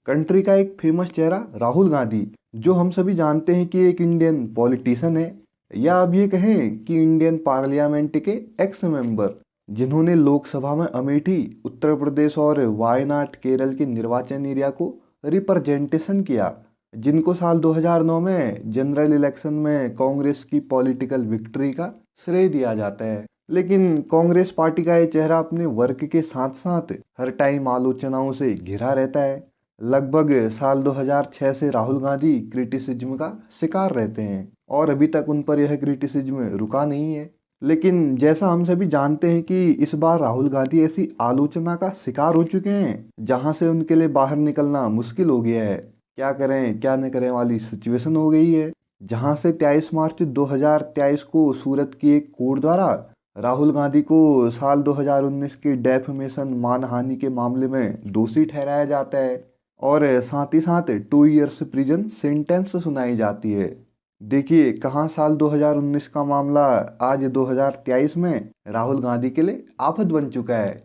Country का एक famous चेहरा राहुल गांधी, जो हम सभी जानते हैं कि एक इंडियन पॉलिटिशियन है, या अब ये कहें कि इंडियन पार्लियामेंट के एक्स मेंबर, जिन्होंने लोकसभा में अमेठी उत्तर प्रदेश और वायनाड केरल के निर्वाचन एरिया को रिप्रेजेंटेशन किया, जिनको साल 2009 में जनरल इलेक्शन में कांग्रेस की पॉलिटिकल विक्ट्री का श्रेय दिया जाता है। लेकिन कांग्रेस पार्टी का ये चेहरा अपने वर्क के साथ साथ हर टाइम आलोचनाओं से घिरा रहता है। लगभग साल 2006 से राहुल गांधी क्रिटिसिज्म का शिकार रहते हैं और अभी तक उन पर यह क्रिटिसिज्म रुका नहीं है। लेकिन जैसा हम सभी जानते हैं कि इस बार राहुल गांधी ऐसी आलोचना का शिकार हो चुके हैं जहां से उनके लिए बाहर निकलना मुश्किल हो गया है। क्या करें क्या न करें वाली सिचुएशन हो गई है, जहां से 23 मार्च 2023 को सूरत की एक कोर्ट द्वारा राहुल गांधी को साल 2019 के डेफमेशन मानहानि के मामले में दोषी ठहराया जाता है और साथ ही साथ 2 इयर्स प्रिजन सेंटेंस सुनाई जाती है। देखिए कहाँ साल 2019 का मामला आज 2023 में राहुल गांधी के लिए आफत बन चुका है।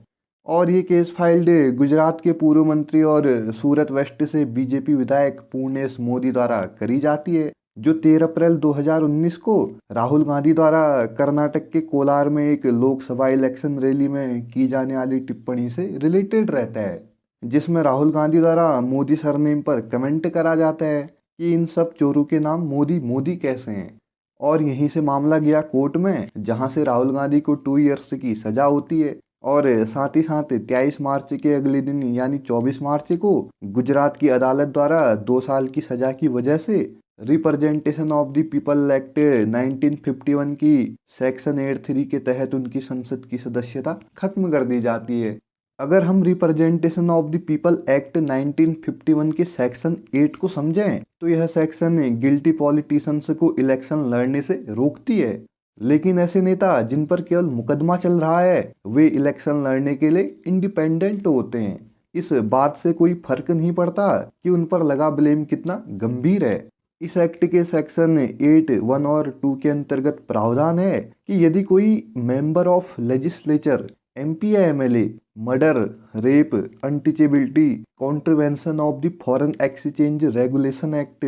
और ये केस फाइल्ड गुजरात के पूर्व मंत्री और सूरत वेस्ट से बीजेपी विधायक पूर्णेश मोदी द्वारा करी जाती है, जो 13 अप्रैल 2019 को राहुल गांधी द्वारा कर्नाटक के कोलार में एक लोकसभा इलेक्शन रैली में की जाने वाली टिप्पणी से रिलेटेड रहता है, जिसमें राहुल गांधी द्वारा मोदी सरनेम पर कमेंट करा जाता है कि इन सब चोरों के नाम मोदी मोदी कैसे हैं। और यहीं से मामला गया कोर्ट में, जहां से राहुल गांधी को 2 इयर्स की सजा होती है और साथ ही साथ 23 मार्च के अगले दिन यानी 24 मार्च को गुजरात की अदालत द्वारा 2 साल की सजा की वजह से representation of the people act 1951 की सेक्शन 83 के तहत उनकी संसद की सदस्यता खत्म कर दी जाती है। अगर हम representation of the people act 1951 के सेक्शन 8 को समझें तो यह सेक्शन गिल्टी पॉलिटिशियंस को इलेक्शन लड़ने से रोकती है। लेकिन ऐसे नेता जिन पर केवल मुकदमा चल रहा है वे इलेक्शन लड़ने के लिए इंडिपेंडेंट होते हैं। इस बात से कोई फर्क नहीं पड़ता कि उन पर लगा ब्लेम कितना गंभीर है। इस एक्ट के सेक्शन 8, 1 और 2 के अंतर्गत प्रावधान है कि यदि कोई मेंबर ऑफ लेजिस्लेचर एमपी या MLA murder, rape, untouchability, contravention of the foreign exchange regulation act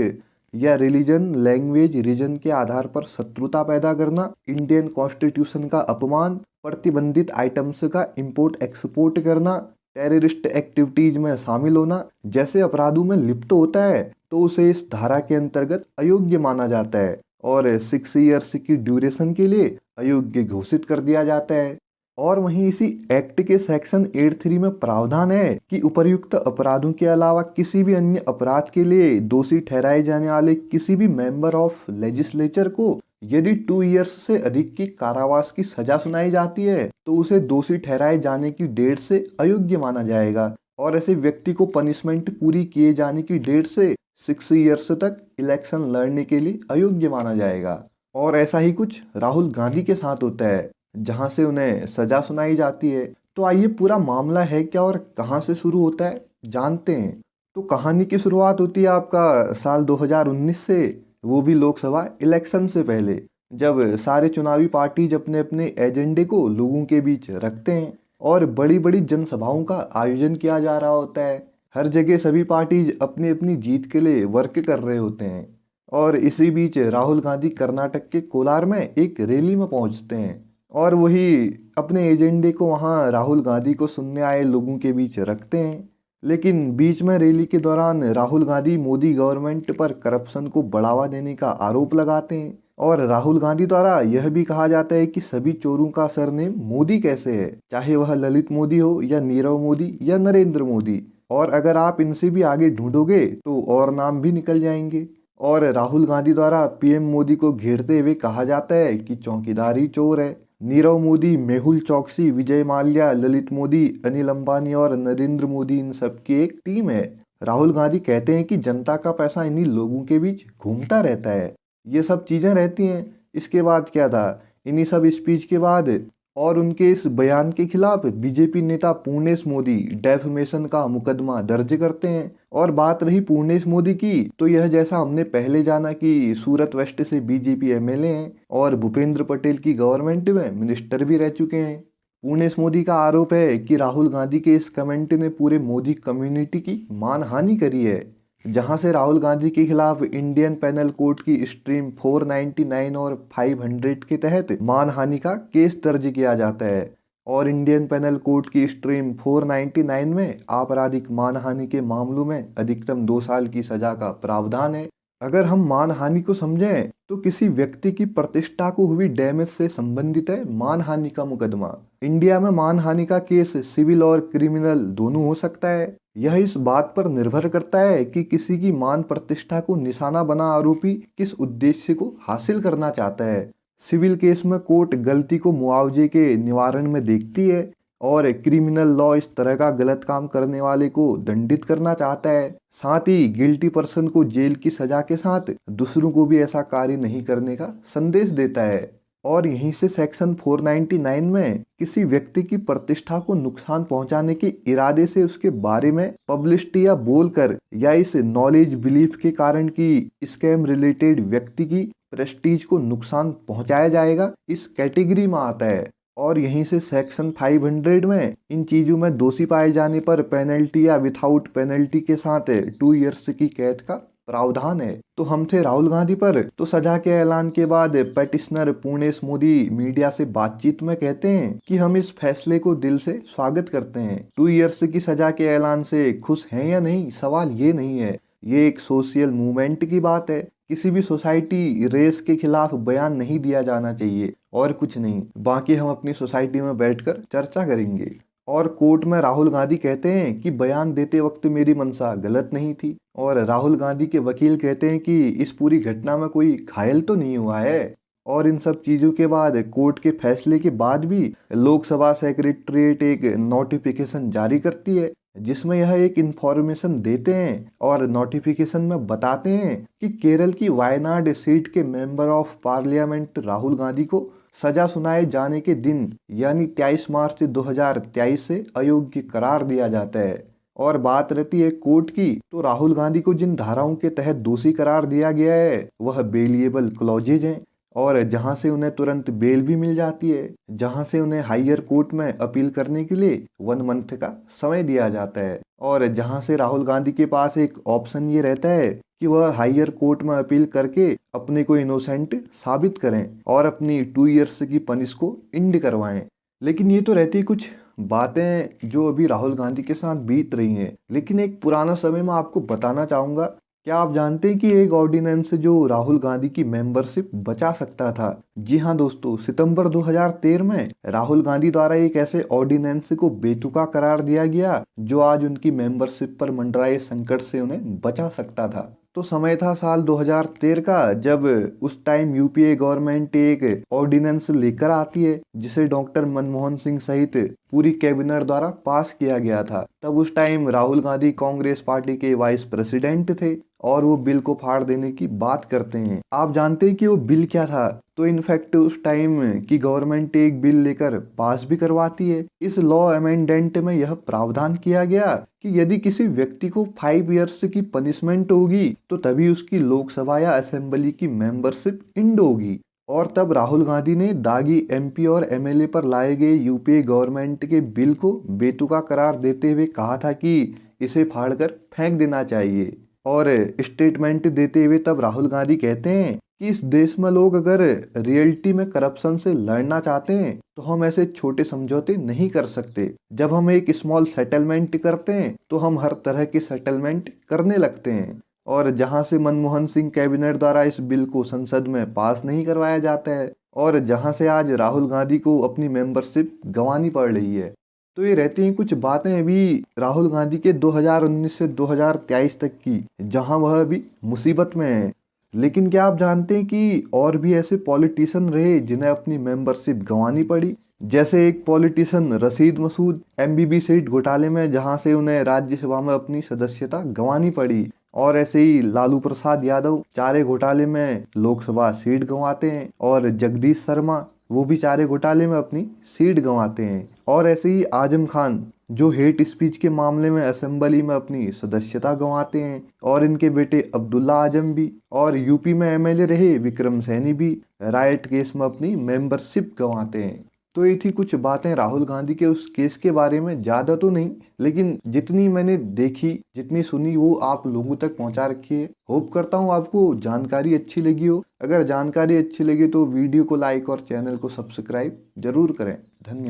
या रिलीजन, लैंग्वेज, रीजन के आधार पर शत्रुता पैदा करना, इंडियन कॉन्स्टिट्यूशन का अपमान, प्रतिबंधित आइटम्स का इंपोर्ट एक्सपोर्ट करना, टेररिस्ट एक्टिविटीज में शामिल होना जैसे अपराधों में लिप्त होता है तो उसे इस धारा के अंतर्गत अयोग्य माना जाता है और 6 इयर्स की ड्यूरेशन के लिए अयोग्य घोषित कर दिया जाता है। और वहीं इसी एक्ट के सेक्शन 83 में प्रावधान है कि उपर्युक्त अपराधों के अलावा किसी भी अन्य अपराध के लिए दोषी ठहराए जाने वाले किसी भी मेंबर ऑफ लेजिस्लेचर को यदि 2 इयर्स से अधिक की कारावास की सजा सुनाई जाती है तो उसे दोषी ठहराए जाने की डेट से अयोग्य माना जाएगा और ऐसे व्यक्ति को पनिशमेंट पूरी किए जाने की डेट से 6 इयर्स तक इलेक्शन लड़ने के लिए अयोग्य माना जाएगा। और ऐसा ही कुछ राहुल गांधी के साथ होता है, जहां से उन्हें सजा सुनाई जाती है। तो आइए पूरा मामला है क्या और कहां से शुरू होता है जानते हैं। तो कहानी की शुरुआत होती है आपका साल 2019 से, वो भी लोकसभा इलेक्शन से पहले, जब सारे चुनावी पार्टीज अपने अपने एजेंडे को लोगों के बीच रखते हैं और बड़ी बड़ी जनसभाओं का आयोजन किया जा रहा होता है। हर जगह सभी पार्टीज अपनी अपनी जीत के लिए वर्क कर रहे होते हैं और इसी बीच राहुल गांधी कर्नाटक के कोलार में एक रैली में पहुंचते हैं और वही अपने एजेंडे को वहां राहुल गांधी को सुनने आए लोगों के बीच रखते हैं। लेकिन बीच में रैली के दौरान राहुल गांधी मोदी गवर्नमेंट पर करप्शन को बढ़ावा देने का आरोप लगाते हैं और राहुल गांधी द्वारा यह भी कहा जाता है कि सभी चोरों का सरनेम मोदी कैसे है, चाहे वह ललित मोदी हो या नीरव मोदी या नरेंद्र मोदी, और अगर आप इनसे भी आगे ढूंढोगे तो और नाम भी निकल जाएंगे। और राहुल गांधी द्वारा पीएम मोदी को घेरते हुए कहा जाता है कि चौकीदार ही चोर है। नीरव मोदी, मेहुल चौकसी, विजय माल्या, ललित मोदी, अनिल अंबानी और नरेंद्र मोदी इन सब की एक टीम है। राहुल गांधी कहते हैं कि जनता का पैसा इन्हीं लोगों के बीच घूमता रहता है। ये सब चीजें रहती हैं। इसके बाद क्या था, इन्हीं सब स्पीच के बाद और उनके इस बयान के खिलाफ बीजेपी नेता पूर्णेश मोदी डेफमेशन का मुकदमा दर्ज करते हैं। और बात रही पूर्णेश मोदी की, तो यह जैसा हमने पहले जाना कि सूरत वेस्ट से बीजेपी एमएलए हैं और भूपेंद्र पटेल की गवर्नमेंट में मिनिस्टर भी रह चुके हैं। पूर्णेश मोदी का आरोप है कि राहुल गांधी के इस कमेंट ने पूरे मोदी कम्युनिटी की मानहानि करी है, जहां से राहुल गांधी के खिलाफ इंडियन पेनल कोड की स्ट्रीम 499 और 500 के तहत मानहानि का केस दर्ज किया जाता है। और इंडियन पेनल कोड की स्ट्रीम 499 में आपराधिक मानहानि के मामलों में अधिकतम 2 साल की सजा का प्रावधान है। अगर हम मानहानि को समझें तो किसी व्यक्ति की प्रतिष्ठा को हुई डैमेज से संबंधित है मानहानि का मुकदमा। इंडिया में मानहानि का केस सिविल और क्रिमिनल दोनों हो सकता है। यह इस बात पर निर्भर करता है कि किसी की मान प्रतिष्ठा को निशाना बना आरोपी किस उद्देश्य को हासिल करना चाहता है। सिविल केस में कोर्ट गलती को मुआवजे के निवारण में देखती है और क्रिमिनल लॉ इस तरह का गलत काम करने वाले को दंडित करना चाहता है। साथ ही गिल्टी पर्सन को जेल की सजा के साथ दूसरों को भी ऐसा कार्य नहीं करने का संदेश देता है। और यहीं से सेक्शन 499 में किसी व्यक्ति की प्रतिष्ठा को नुकसान पहुंचाने के इरादे से उसके बारे में पब्लिसिटी या बोलकर या इस नॉलेज बिलीफ के कारण कि स्कैम रिलेटेड व्यक्ति की प्रेस्टीज को नुकसान पहुंचाया जाएगा, इस कैटेगरी में आता है। और यहीं से सेक्शन 500 में इन चीजों में दोषी पाए जाने पर पेनल्टी या विथआउट पेनल्टी के साथ 2 इयर्स की कैद का प्रावधान है। तो हम थे राहुल गांधी पर। तो सजा के ऐलान के बाद पेटिशनर पूर्णेश मोदी मीडिया से बातचीत में कहते हैं कि हम इस फैसले को दिल से स्वागत करते हैं। 2 इयर्स की सजा के ऐलान से खुश हैं या नहीं, सवाल ये नहीं है। ये एक सोशल मूवमेंट की बात है। किसी भी सोसाइटी रेस के खिलाफ बयान नहीं दिया जाना चाहिए और कुछ नहीं। बाकी हम अपनी सोसाइटी में बैठकर चर्चा करेंगे। और कोर्ट में राहुल गांधी कहते हैं कि बयान देते वक्त मेरी मंशा गलत नहीं थी। और राहुल गांधी के वकील कहते हैं कि इस पूरी घटना में कोई घायल तो नहीं हुआ है। और इन सब चीजों के बाद कोर्ट के फैसले के बाद भी लोकसभा सेक्रेटरीट एक नोटिफिकेशन जारी करती है, जिसमें यह एक इंफॉर्मेशन देते हैं और नोटिफिकेशन में बताते हैं कि केरल की वायनाड सीट के member of parliament Rahul Gandhi को सजा सुनाए जाने के दिन यानी 23 मार्च 2023 से अयोग्य करार दिया जाता है। और बात रहती है कोर्ट की, तो राहुल गांधी को जिन धाराओं के तहत दोषी करार दिया गया है वह बेलिएबल क्लॉजेज हैं, और जहां से उन्हें तुरंत बेल भी मिल जाती है, जहां से उन्हें हायर कोर्ट में अपील करने के लिए 1 मंथ का समय दिया जाता है, और जहां से राहुल गांधी के पास एक ऑप्शन ये रहता है कि वह हायर कोर्ट में अपील करके अपने को इनोसेंट साबित करें और अपनी 2 इयर्स की पनिश को इंड करवाएं। लेकिन ये तो रहती कुछ बातें जो अभी राहुल गांधी के साथ बीत रही हैं। लेकिन एक पुराना समय मैं आपको बताना चाहूंगा, क्या आप जानते हैं कि एक ऑर्डिनेंस जो राहुल गांधी की मेंबरशिप बचा सकता था? जी हाँ दोस्तों, सितंबर 2013 में राहुल गांधी द्वारा एक ऐसे ऑर्डिनेंस को बेतुका करार दिया गया जो आज उनकी मेंबरशिप पर मंडराए संकट से उन्हें बचा सकता था। तो समय था साल 2013 का, जब उस टाइम यूपीए गवर्नमेंट एक ऑर्डिनेंस लेकर आती है जिसे डॉक्टर मनमोहन सिंह सहित पूरी कैबिनेट द्वारा पास किया गया था। तब उस टाइम राहुल गांधी कांग्रेस पार्टी के वाइस प्रेसिडेंट थे और वो बिल को फाड़ देने की बात करते हैं। आप जानते हैं कि वो बिल क्या था? तो इनफैक्ट उस टाइम की गवर्नमेंट एक बिल लेकर पास भी करवाती है। इस लॉ अमेंडमेंट में यह प्रावधान किया गया कि यदि किसी व्यक्ति को 5 इयर्स की पनिशमेंट होगी तो तभी उसकी लोकसभा या असेंबली की मेंबरशिप इंड होगी। और तब राहुल गांधी ने दागी एमपी और एमएलए पर लाए गए यूपीए गवर्नमेंट के बिल को बेतुका करार देते हुए कहा था कि इसे फाड़कर फेंक देना चाहिए। और स्टेटमेंट देते हुए तब राहुल गांधी कहते हैं कि इस देश में लोग अगर रियलिटी में करप्शन से लड़ना चाहते हैं तो हम ऐसे छोटे समझौते नहीं कर सकते। जब हम एक स्मॉल सेटलमेंट करते हैं तो हम हर तरह के सेटलमेंट करने लगते हैं। और जहां से मनमोहन सिंह कैबिनेट द्वारा इस बिल को संसद में पास नहीं करवाया जाता है और जहां से आज राहुल गांधी को अपनी मेंबरशिप गंवानी पड़ रही है। तो ये रहती हैं कुछ बातें अभी राहुल गांधी के 2019 से 2023 तक की, जहां वह अभी मुसीबत में है। लेकिन क्या आप जानते हैं कि और भी ऐसे पॉलिटिशियन रहे जिन्हें अपनी मेंबरशिप गंवानी पड़ी? जैसे एक politician Rashid Masood MBB seat घोटाले में, जहां से उन्हें राज्यसभा में अपनी सदस्यता गंवानी पड़ी। और ऐसे ही लालू प्रसाद यादव चारे घोटाले में लोकसभा सीट गंवाते हैं, और जगदीश शर्मा वो भी चारे घोटाले में अपनी सीट गंवाते हैं। और ऐसे ही आजम खान जो हेट स्पीच के मामले में असेंबली में अपनी सदस्यता गंवाते हैं, और इनके बेटे अब्दुल्ला आजम भी, और यूपी में एमएलए रहे विक्रम सैनी भी राइट केस में अपनी मेंबरशिप गंवाते हैं। तो ये थी कुछ बातें राहुल गांधी के उस केस के बारे में। ज़्यादा तो नहीं, लेकिन जितनी मैंने देखी, जितनी सुनी, वो आप लोगों तक पहुंचा रखी है। होप करता हूँ आपको जानकारी अच्छी लगी हो। अगर जानकारी अच्छी लगी तो वीडियो को लाइक और चैनल को सब्सक्राइब जरूर करें। धन्यवाद।